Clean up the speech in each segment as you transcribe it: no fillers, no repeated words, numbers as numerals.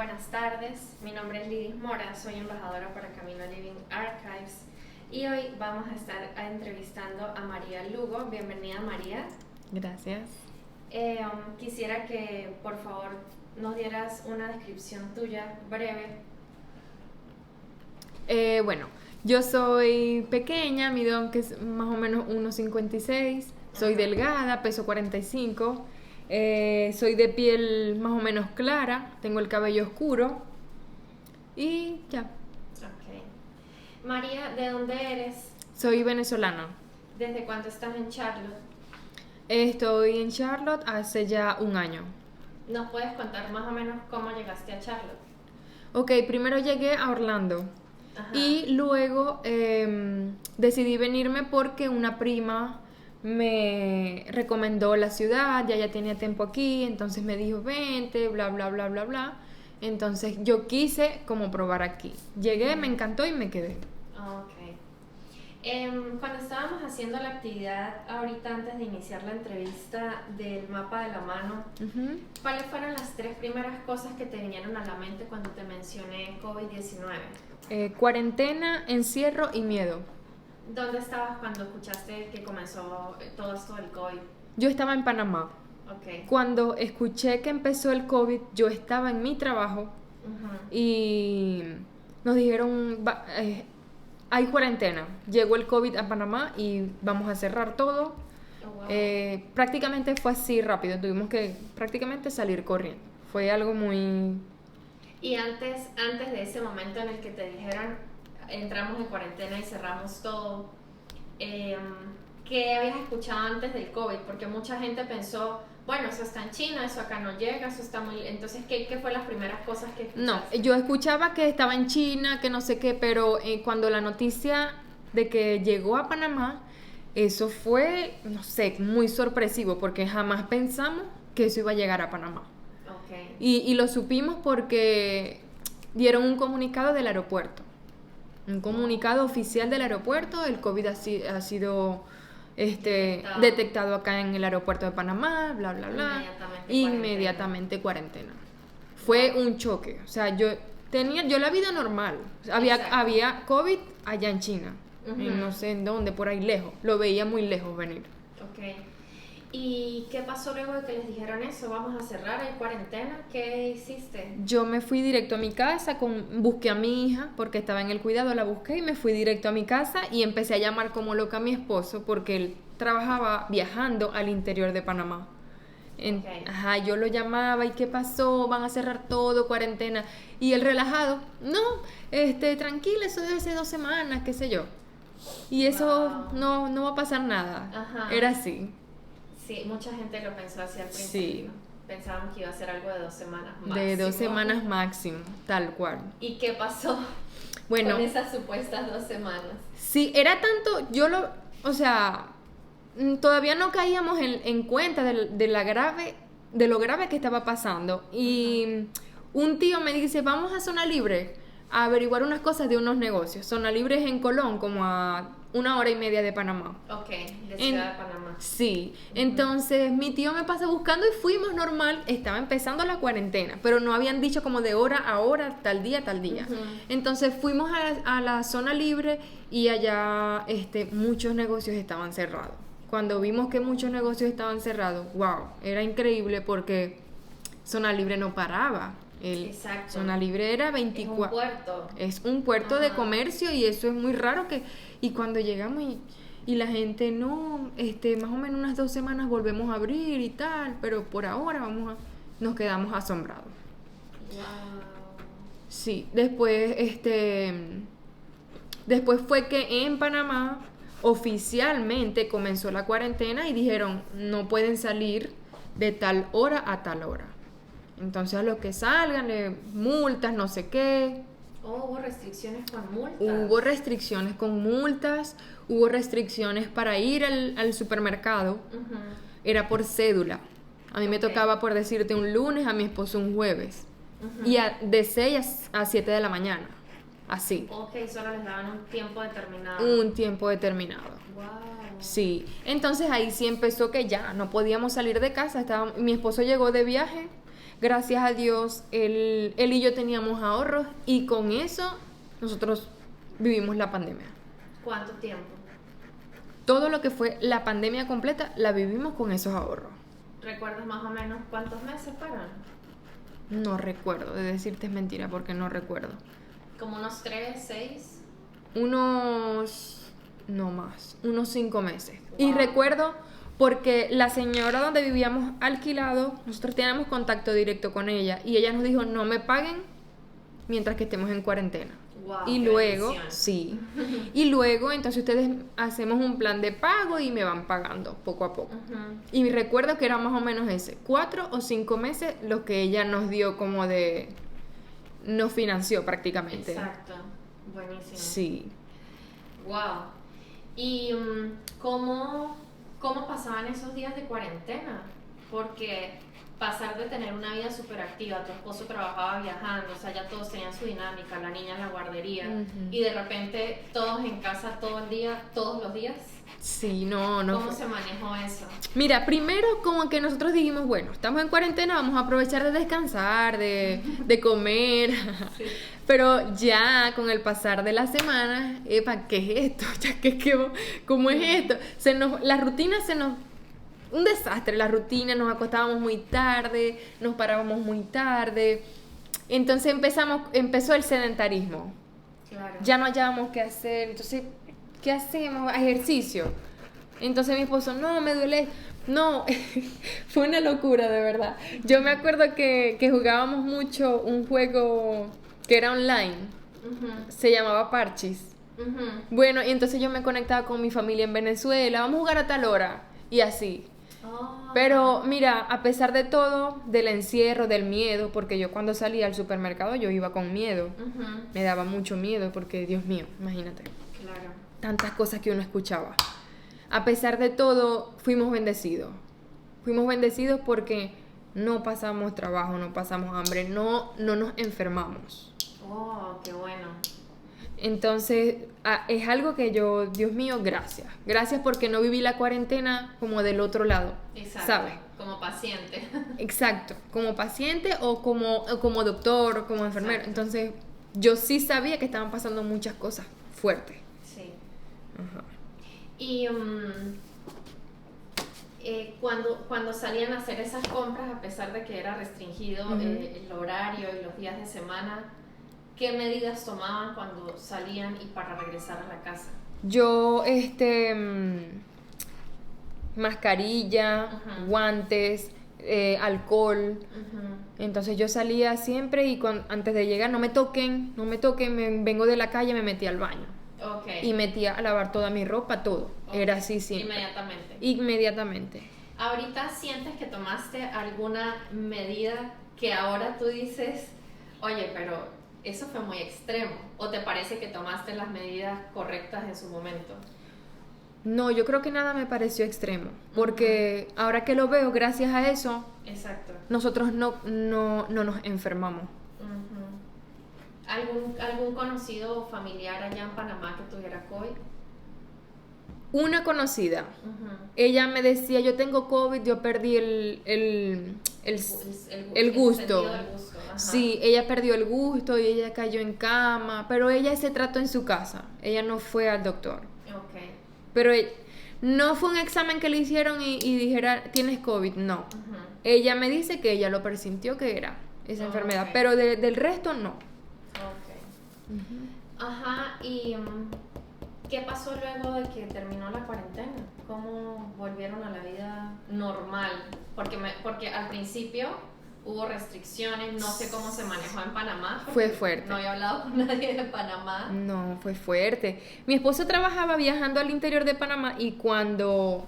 Buenas tardes, mi nombre es Lidis Mora, soy embajadora para Camino Living Archives y hoy vamos a estar entrevistando a María Lugo. Bienvenida, María. Gracias. Quisiera que por favor nos dieras una descripción tuya breve. Bueno, yo soy pequeña, mido que es más o menos 1,56, soy delgada, peso 45, soy de piel más o menos clara, tengo el cabello oscuro y ya. Ok. María, ¿de dónde eres? Soy venezolana. ¿Desde cuándo estás en Charlotte? Estoy en Charlotte hace ya un año. ¿Nos puedes contar más o menos cómo llegaste a Charlotte? Ok, primero llegué a Orlando. Ajá. Y luego decidí venirme porque una prima me recomendó la ciudad, ya tenía tiempo aquí, entonces me dijo vente, bla, bla, bla, bla, bla. Entonces yo quise como probar aquí. Llegué, me encantó y me quedé. Ok. Cuando estábamos haciendo la actividad ahorita antes de iniciar la entrevista del mapa de la mano, Uh-huh. ¿cuáles fueron las 3 primeras cosas que te vinieron a la mente cuando te mencioné COVID-19? Cuarentena, encierro y miedo. ¿Dónde estabas cuando escuchaste que comenzó todo esto del COVID? Yo estaba en Panamá. Ok. Cuando escuché que empezó el COVID, yo estaba en mi trabajo Ujú. y nos dijeron, hay cuarentena. Llegó el COVID a Panamá y vamos a cerrar todo. Oh, wow. Prácticamente fue así rápido, tuvimos que prácticamente salir corriendo. Fue algo muy... Y antes de ese momento en el que te dijeron entramos en cuarentena y cerramos todo, ¿qué habías escuchado antes del COVID? Porque mucha gente pensó, bueno, eso está en China, eso acá no llega, eso está muy... Entonces, ¿qué fue las primeras cosas que No, escuchaste? yo escuchaba que estaba en China, que no sé qué, pero cuando la noticia de que llegó a Panamá, eso fue, no sé, muy sorpresivo, porque jamás pensamos que eso iba a llegar a Panamá. Ok. Y lo supimos porque dieron un comunicado del aeropuerto. Un comunicado oficial del aeropuerto. El COVID ha sido detectado acá en el aeropuerto de Panamá, bla, bla, bla. Inmediatamente cuarentena. Fue un choque. O sea, yo la vida normal. Exacto. Había COVID allá en China. Ujú. No sé en dónde, por ahí lejos. Lo veía muy lejos venir. Ok. ¿Y qué pasó luego de que les dijeron eso? Vamos a cerrar, hay cuarentena. ¿Qué hiciste? Yo me fui directo a mi casa, busqué a mi hija porque estaba en el cuidado, la busqué y me fui directo a mi casa y empecé a llamar como loca a mi esposo porque él trabajaba viajando al interior de Panamá. Ok. Ajá, yo lo llamaba y ¿qué pasó? Van a cerrar todo, cuarentena. Y él relajado, no, tranquila, eso debe ser 2 semanas, qué sé yo. Y eso Wow. no va a pasar nada. Ajá. Era así. Sí, mucha gente lo pensó así al principio. Sí. Pensábamos que iba a ser algo de 2 semanas máximo. De 2 semanas máximo, tal cual. ¿Y qué pasó Bueno, con esas supuestas 2 semanas? sí, era tanto, o sea, todavía no caíamos en cuenta de lo grave que estaba pasando. Y un tío me dice, vamos a Zona Libre a averiguar unas cosas de unos negocios. Zona Libre es en Colón, como a 1 hora y media de Panamá. Ok, de Ciudad de Panamá. Sí, entonces mi tío me pasa buscando y fuimos normal, estaba empezando la cuarentena, pero no habían dicho como de hora a hora, tal día, tal día. Ujú. Entonces fuimos a la Zona Libre y allá muchos negocios estaban cerrados. Cuando vimos que muchos negocios estaban cerrados, wow, era increíble porque Zona Libre no paraba. Exacto. Zona Libre era 24. Es un puerto. Es un puerto de Ajá. comercio y eso es muy raro y cuando llegamos y la gente no, más o menos unas 2 semanas volvemos a abrir y tal, pero por ahora nos quedamos asombrados. Wow. Sí, después fue que en Panamá oficialmente comenzó la cuarentena y dijeron no pueden salir de tal hora a tal hora. Entonces a los que salgan, multas, no sé qué. Oh, hubo restricciones con multas. Hubo restricciones con multas, hubo restricciones para ir al supermercado. Ujú. Era por cédula. A mí me Ok. tocaba, por decirte, un lunes, a mi esposo un jueves. Ujú. Y de 6 a 7 de la mañana. Así. Ok, solo les daban un tiempo determinado. Un tiempo determinado. Wow. Sí. Entonces ahí sí empezó que ya no podíamos salir de casa. Mi esposo llegó de viaje gracias a Dios, él y yo teníamos ahorros y con eso nosotros vivimos la pandemia. ¿Cuánto tiempo? Todo lo que fue la pandemia completa la vivimos con esos ahorros. ¿Recuerdas más o menos cuántos meses fueron? No recuerdo, de decirte es mentira porque no recuerdo. ¿Como unos 3, 6? No más, unos 5 meses. Wow. Y recuerdo porque la señora donde vivíamos alquilado, nosotros teníamos contacto directo con ella y ella nos dijo, no me paguen mientras que estemos en cuarentena. Wow, y luego, sí, y luego entonces ustedes hacemos un plan de pago y me van pagando poco a poco. Y recuerdo que era más o menos ese, 4 o 5 meses los que ella nos dio como de, nos financió prácticamente. Exacto, buenísimo. Sí. Wow. ¿Y cómo pasaban esos días de cuarentena? Porque pasar de tener una vida súper activa, tu esposo trabajaba viajando, o sea, ya todos tenían su dinámica, la niña en la guardería, y de repente todos en casa todo el día, todos los días. Sí, no. ¿Cómo se manejó eso? Mira, primero como que nosotros dijimos, bueno, estamos en cuarentena, vamos a aprovechar de descansar, de comer. Sí. Pero ya con el pasar de las semanas, epa, ¿qué es esto? ¿Cómo es esto? La rutina un desastre, la rutina, nos acostábamos muy tarde, nos parábamos muy tarde. Entonces empezó el sedentarismo. Claro. Ya no hallábamos qué hacer, entonces, ¿qué hacemos? Ejercicio. Entonces mi esposo, no, me duele. No, fue una locura, de verdad. Yo me acuerdo que jugábamos mucho un juego que era online. Se llamaba Parchís. Bueno, y entonces yo me conectaba con mi familia en Venezuela, vamos a jugar a tal hora, y así. Pero mira, a pesar de todo, del encierro, del miedo, porque yo cuando salía al supermercado yo iba con miedo. Me daba mucho miedo porque, Dios mío, imagínate. Claro. Tantas cosas que uno escuchaba. A pesar de todo, fuimos bendecidos. Fuimos bendecidos porque no pasamos trabajo, no pasamos hambre, no nos enfermamos. Oh, qué bueno. Entonces, es algo que yo, Dios mío, gracias. Gracias porque no viví la cuarentena como del otro lado. Exacto. ¿Sabes? Como paciente. Exacto. Como paciente o como doctor o como enfermero. Exacto. Entonces, yo sí sabía que estaban pasando muchas cosas fuertes. Sí. Ajá. Y cuando salían a hacer esas compras, a pesar de que era restringido el horario y los días de semana, ¿qué medidas tomaban cuando salían y para regresar a la casa? Yo, mascarilla, guantes, alcohol. Entonces yo salía siempre y antes de llegar, no me toquen, vengo de la calle, me metí al baño. Okay. Y metía a lavar toda mi ropa, todo. Okay. Era así siempre. Inmediatamente. ¿Ahorita sientes que tomaste alguna medida que ahora tú dices, oye, pero eso fue muy extremo? ¿O te parece que tomaste las medidas correctas en su momento? No, yo creo que nada me pareció extremo, porque ahora que lo veo, gracias a eso, exacto, nosotros no nos enfermamos. ¿Algún conocido o familiar allá en Panamá que tuviera COVID? Una conocida. Ella me decía, yo tengo COVID, yo perdí el gusto. Sí, ella perdió el gusto y ella cayó en cama, pero ella se trató en su casa, ella no fue al doctor. Okay. Pero no fue un examen que le hicieron y dijera, tienes COVID, no. Ella me dice que ella lo presintió que era esa enfermedad, pero del resto no. Ajá, y ¿qué pasó luego de que terminó la cuarentena? ¿Cómo volvieron a la vida normal? Porque al principio hubo restricciones, no sé cómo se manejó en Panamá. Fue fuerte. No he hablado con nadie de Panamá. No, fue fuerte. Mi esposo trabajaba viajando al interior de Panamá y cuando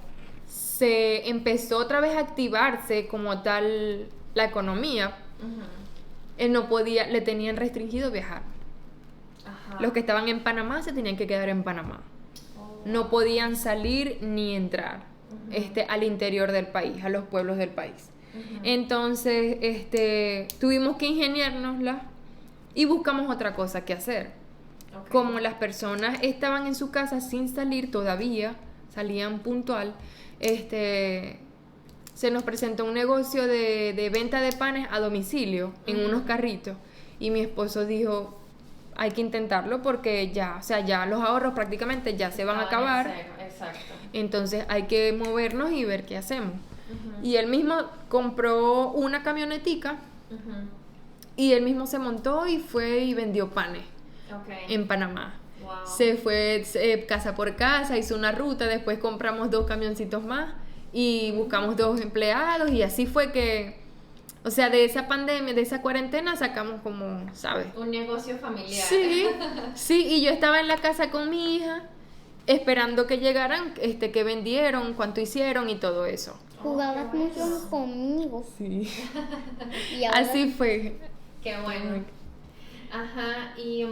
se empezó otra vez a activarse como tal la economía, él no podía, le tenían restringido viajar. Los que estaban en Panamá se tenían que quedar en Panamá. No podían salir ni entrar al interior del país, a los pueblos del país. Entonces, tuvimos que ingeniárnosla y buscamos otra cosa que hacer. Como las personas estaban en su casa sin salir todavía, salían puntual, se nos presentó un negocio de venta de panes a domicilio en unos carritos y mi esposo dijo, hay que intentarlo porque ya, o sea, ya los ahorros prácticamente ya se van a acabar. Exacto. Entonces hay que movernos y ver qué hacemos. Y él mismo compró una camionetica y él mismo se montó y fue y vendió panes en Panamá. Wow. Se fue casa por casa, hizo una ruta, después compramos 2 camioncitos más y buscamos 2 empleados y así fue que, o sea, de esa pandemia, de esa cuarentena sacamos como, ¿sabes? Un negocio familiar. Sí, sí, y yo estaba en la casa con mi hija esperando que llegaran, que vendieron, cuánto hicieron y todo eso. Jugabas mucho conmigo. Sí. Y ahora, Así fue. Qué bueno. Ajá, y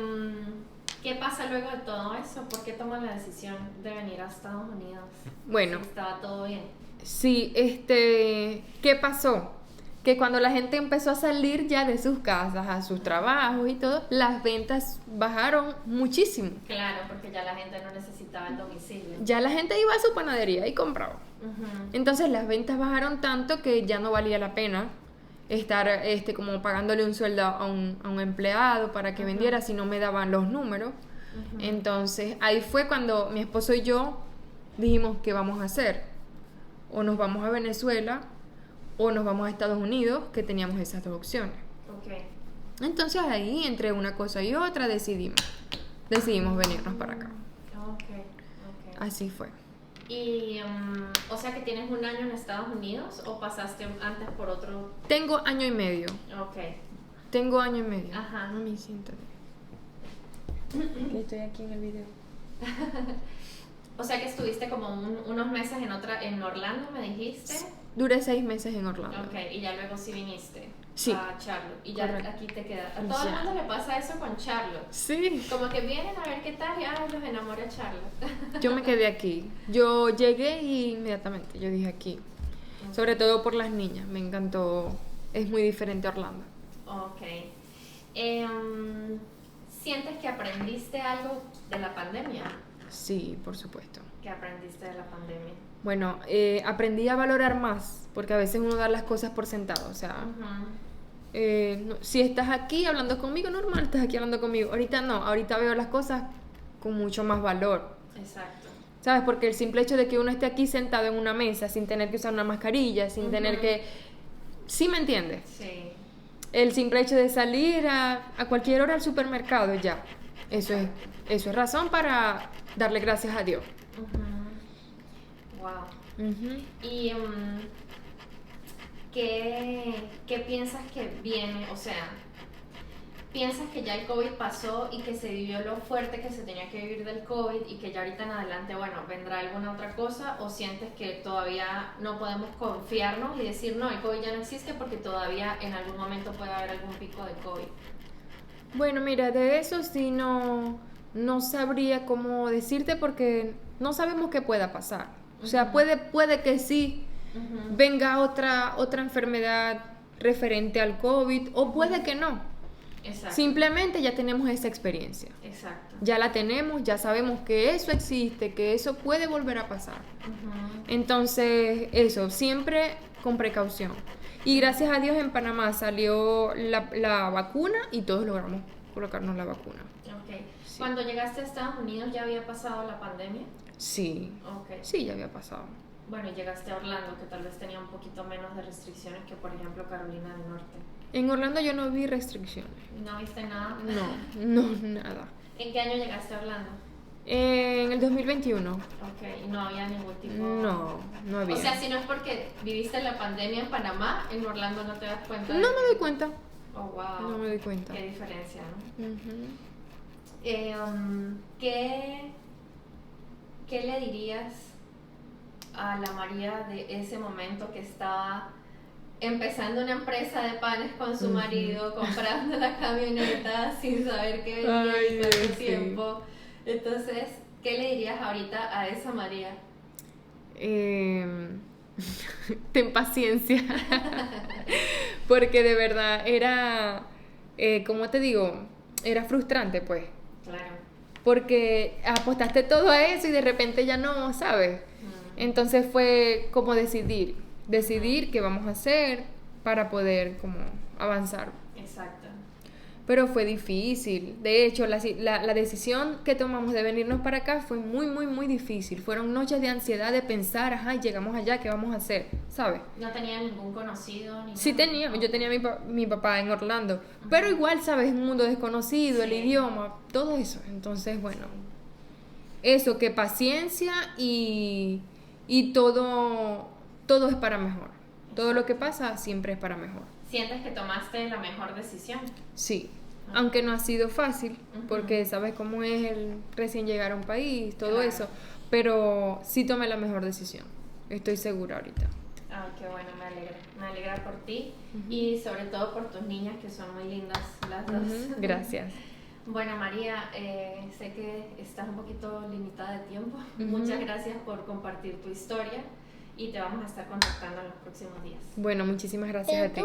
¿qué pasa luego de todo eso? ¿Por qué tomas la decisión de venir a Estados Unidos? Bueno, Si estaba todo bien. sí, ¿qué pasó? Que cuando la gente empezó a salir ya de sus casas, a sus trabajos y todo, las ventas bajaron muchísimo. Claro, porque ya la gente no necesitaba el domicilio. Ya la gente iba a su panadería y compraba. Entonces las ventas bajaron tanto que ya no valía la pena estar como pagándole un sueldo a un empleado para que vendiera si no me daban los números. Entonces ahí fue cuando mi esposo y yo dijimos, ¿qué vamos a hacer? O nos vamos a Venezuela o nos vamos a Estados Unidos, que teníamos esas 2 opciones. Okay. Entonces ahí, entre una cosa y otra, decidimos venirnos para acá. Okay. Así fue. Y, o sea que tienes un año en Estados Unidos o pasaste antes por otro. Tengo 1 año y medio. Okay. Tengo 1 año y medio. Ajá. Mami, siéntate. Estoy aquí en el video. O sea que estuviste como unos meses en Orlando, me dijiste. Duré 6 meses en Orlando. Okay, y ya luego sí viniste Sí. a Charlotte. Y ya Correcto. aquí te quedas. A todo el mundo le pasa eso con Charlotte. Sí. Como que vienen a ver qué tal y los enamora Charlotte. Yo me quedé aquí. Yo llegué y inmediatamente yo dije aquí. Sobre todo por las niñas. Me encantó. Es muy diferente a Orlando. Ok. ¿Sientes que aprendiste algo de la pandemia? Sí, por supuesto. ¿Qué aprendiste de la pandemia? Bueno, aprendí a valorar más, porque a veces uno da las cosas por sentado, o sea, si estás aquí hablando conmigo, normal, estás aquí hablando conmigo. Ahorita no, ahorita veo las cosas con mucho más valor. Exacto. ¿Sabes? Porque el simple hecho de que uno esté aquí sentado en una mesa sin tener que usar una mascarilla, sin tener que... ¿Sí me entiendes? Sí. El simple hecho de salir a cualquier hora al supermercado, ya. Eso es razón para darle gracias a Dios. Wow. ¿Y qué piensas que viene? O sea, ¿piensas que ya el COVID pasó y que se vivió lo fuerte que se tenía que vivir del COVID y que ya ahorita en adelante, bueno, vendrá alguna otra cosa? ¿O sientes que todavía no podemos confiarnos y decir, no, el COVID ya no existe porque todavía en algún momento puede haber algún pico de COVID? Bueno, mira, de eso sí no sabría cómo decirte porque no sabemos qué pueda pasar. O sea, puede que sí venga otra enfermedad referente al COVID o puede que no. Exacto. Simplemente ya tenemos esa experiencia. Exacto. Ya la tenemos, ya sabemos que eso existe, que eso puede volver a pasar. Entonces, eso, siempre con precaución. Y gracias a Dios en Panamá salió la vacuna y todos logramos colocarnos la vacuna. Okay. Sí. Cuando llegaste a Estados Unidos, ¿ya había pasado la pandemia? Sí, Okay. sí, ya había pasado. Bueno, y llegaste a Orlando, que tal vez tenía un poquito menos de restricciones que, por ejemplo, Carolina del Norte. En Orlando yo no vi restricciones. ¿No viste nada? No, nada. ¿En qué año llegaste a Orlando? En el 2021. Ok, y no había ningún tipo... No había. O sea, si no es porque viviste la pandemia en Panamá, en Orlando no te das cuenta. No me doy cuenta. Oh, wow. No me doy cuenta. Qué diferencia, ¿no? Ujú. ¿Qué le dirías a la María de ese momento que estaba empezando una empresa de panes con su marido, comprando la camioneta sin saber qué venía Ay, y cuánto sí. tiempo? Entonces, ¿qué le dirías ahorita a esa María? Ten paciencia. Porque de verdad era, ¿cómo te digo? Era frustrante, pues. Claro. Porque apostaste todo a eso y de repente ya no, ¿sabes? Entonces fue como decidir, decidir qué vamos a hacer para poder como avanzar. Exacto. Pero fue difícil. De hecho, la decisión que tomamos de venirnos para acá fue muy, muy, muy difícil. Fueron noches de ansiedad de pensar, ajá, llegamos allá, ¿qué vamos a hacer? ¿Sabes? ¿No tenía ningún conocido? Sí tenía, yo tenía mi papá en Orlando. Pero igual, ¿sabes? Es un mundo desconocido, el idioma, todo eso. Entonces, bueno, eso, que paciencia y todo es para mejor. Todo lo que pasa siempre es para mejor. ¿Sientes que tomaste la mejor decisión? Sí, aunque no ha sido fácil, porque sabes cómo es el recién llegar a un país, todo eso, pero sí tomé la mejor decisión, estoy segura ahorita. Ay, qué bueno, me alegra por ti y sobre todo por tus niñas que son muy lindas las dos. Gracias. Bueno, María, sé que estás un poquito limitada de tiempo, muchas gracias por compartir tu historia y te vamos a estar contactando en los próximos días. Bueno, muchísimas gracias a ti.